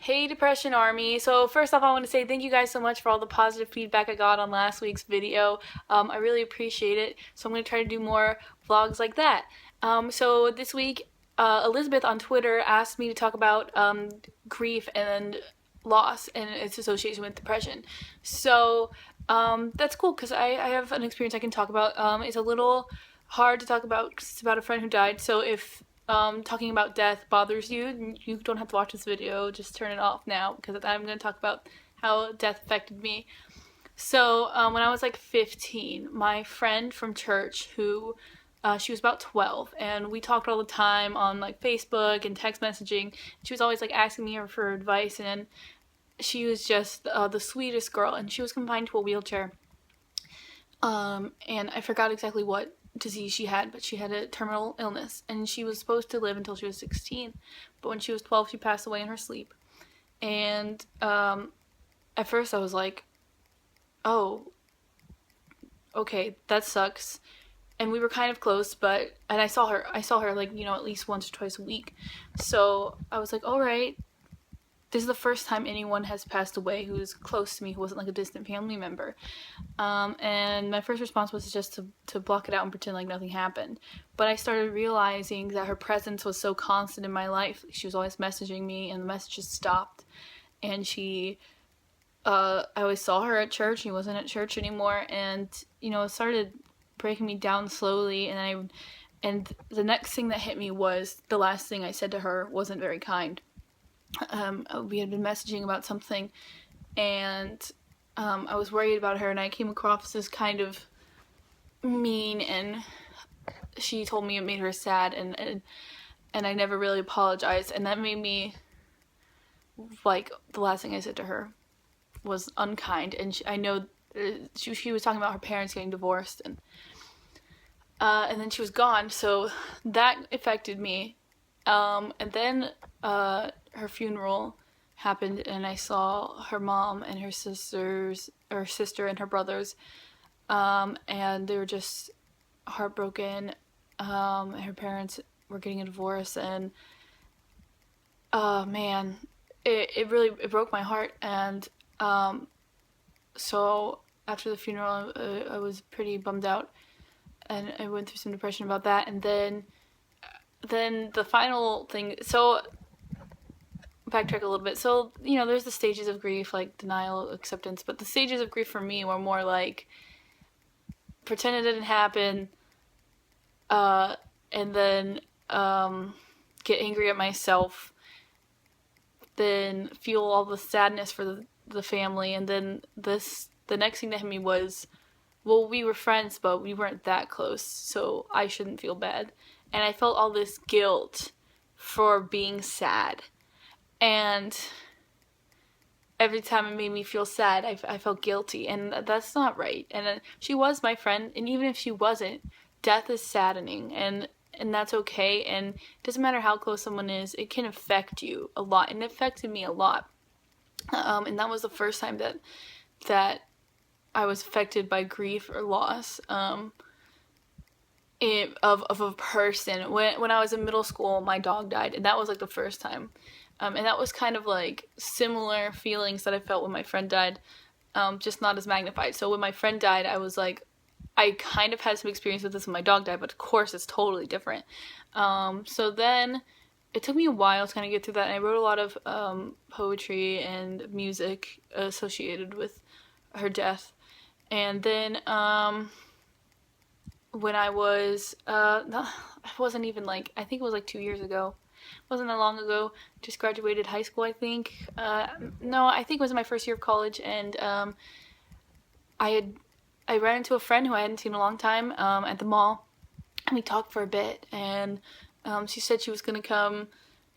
Hey, Depression Army. So, first off, I want to say thank you guys so much for all the positive feedback I got on last week's video. I really appreciate it. So, I'm going to try to do more vlogs like that. So, this week, Elizabeth on Twitter asked me to talk about grief and loss and its association with depression. So, that's cool because I have an experience I can talk about. It's a little hard to talk about because it's about a friend who died. So, if talking about death bothers you, you don't have to watch this video. Just turn it off now because I'm going to talk about how death affected me. So when I was like 15, my friend from church who she was about 12 and we talked all the time on like Facebook and text messaging. She was always like asking me for advice, and she was just the sweetest girl, and she was confined to a wheelchair. And I forgot exactly what disease she had, but she had a terminal illness, and she was supposed to live until she was 16. But when she was 12, she passed away in her sleep. And at first, I was like, "Oh, okay, that sucks." And we were kind of close, and I saw her like at least once or twice a week. So I was like, "All right, this is the first time anyone has passed away who was close to me, who wasn't like a distant family member." And my first response was just to block it out and pretend like nothing happened. But I started realizing that her presence was so constant in my life. She was always messaging me, and the messages stopped. And I always saw her at church. She wasn't at church anymore, and it started breaking me down slowly. And the next thing that hit me was the last thing I said to her wasn't very kind. We had been messaging about something, and I was worried about her, and I came across as kind of mean, and she told me it made her sad, and I never really apologized, and that made me, like, the last thing I said to her was unkind. And I know she was talking about her parents getting divorced, and then she was gone, so that affected me. And then her funeral happened, and I saw her mom and her sister and her brothers, and they were just heartbroken. Her parents were getting a divorce, and man, it really broke my heart. And so after the funeral, I was pretty bummed out, and I went through some depression about that. And then the final thing, so backtrack a little bit. So, there's the stages of grief, like denial, acceptance, but the stages of grief for me were more like pretend it didn't happen, and then get angry at myself, then feel all the sadness for the family, and then the next thing that hit me was, well, we were friends, but we weren't that close, so I shouldn't feel bad. And I felt all this guilt for being sad. And every time it made me feel sad, I felt guilty. And that's not right. And she was my friend. And even if she wasn't, death is saddening. And that's okay. And it doesn't matter how close someone is, it can affect you a lot. And it affected me a lot. And that was the first time that I was affected by grief or loss. Of a person. When I was in middle school, my dog died, and that was like the first time. And that was kind of like similar feelings that I felt when my friend died, just not as magnified. So when my friend died, I was like, I kind of had some experience with this when my dog died, but of course it's totally different. So then it took me a while to kind of get through that, and I wrote a lot of poetry and music associated with her death. And then when I was, it wasn't even like, I think it was like 2 years ago. It wasn't that long ago. Just graduated high school, I think. No, I think it was my first year of college, and I ran into a friend who I hadn't seen in a long time at the mall, and we talked for a bit, and she said she was gonna come,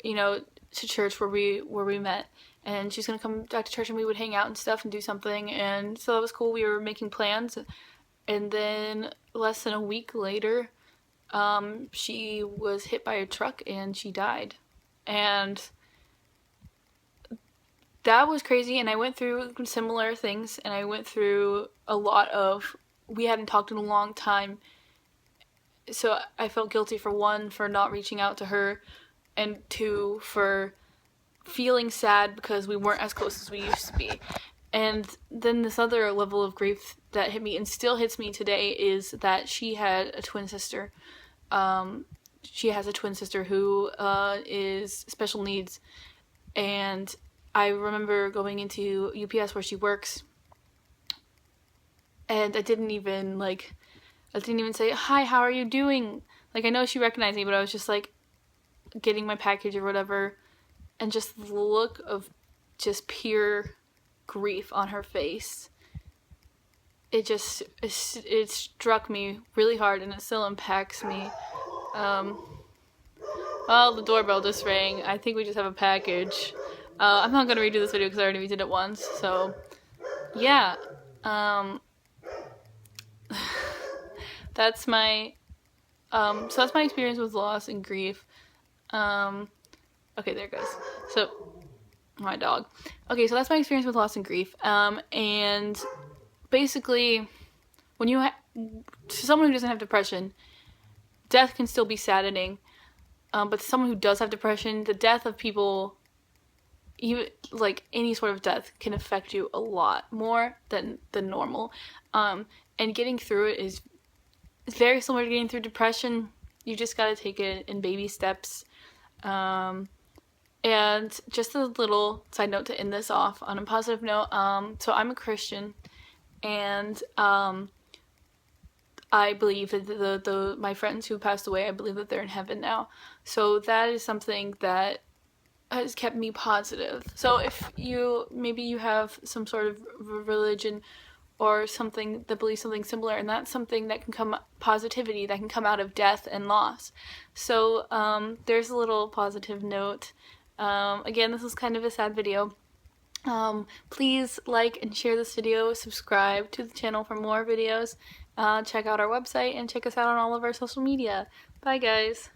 to church where we met, and she's gonna come back to church and we would hang out and stuff and do something, and so that was cool. We were making plans. And then less than a week later, she was hit by a truck and she died. And that was crazy. And I went through similar things, and I went through a lot of, we hadn't talked in a long time. So I felt guilty, for one, for not reaching out to her, and two, for feeling sad because we weren't as close as we used to be. And then this other level of grief that hit me and still hits me today is that she had a twin sister. She has a twin sister who is special needs. And I remember going into UPS where she works, and I didn't even say, "Hi, how are you doing?" Like, I know she recognized me, but I was just like getting my package or whatever, and just the look of just pure grief on her face. It struck me really hard, and it still impacts me. Well, the doorbell just rang. I think we just have a package. I'm not gonna redo this video because I already did it once. So, yeah. That's my experience with loss and grief. Okay, there it goes. So, my dog. Okay, so that's my experience with loss and grief. And basically, when to someone who doesn't have depression, death can still be saddening. But someone who does have depression, the death of people, even like any sort of death, can affect you a lot more than normal. And getting through it is very similar to getting through depression. You just gotta take it in baby steps. And just a little side note to end this off on a positive note. So I'm a Christian, and I believe that my friends who passed away, I believe that they're in heaven now. So that is something that has kept me positive. So if maybe you have some sort of religion or something that believes something similar, and that's something that can positivity that can come out of death and loss. So there's a little positive note. Again, this is kind of a sad video. Please like and share this video, subscribe to the channel for more videos, check out our website, and check us out on all of our social media. Bye guys!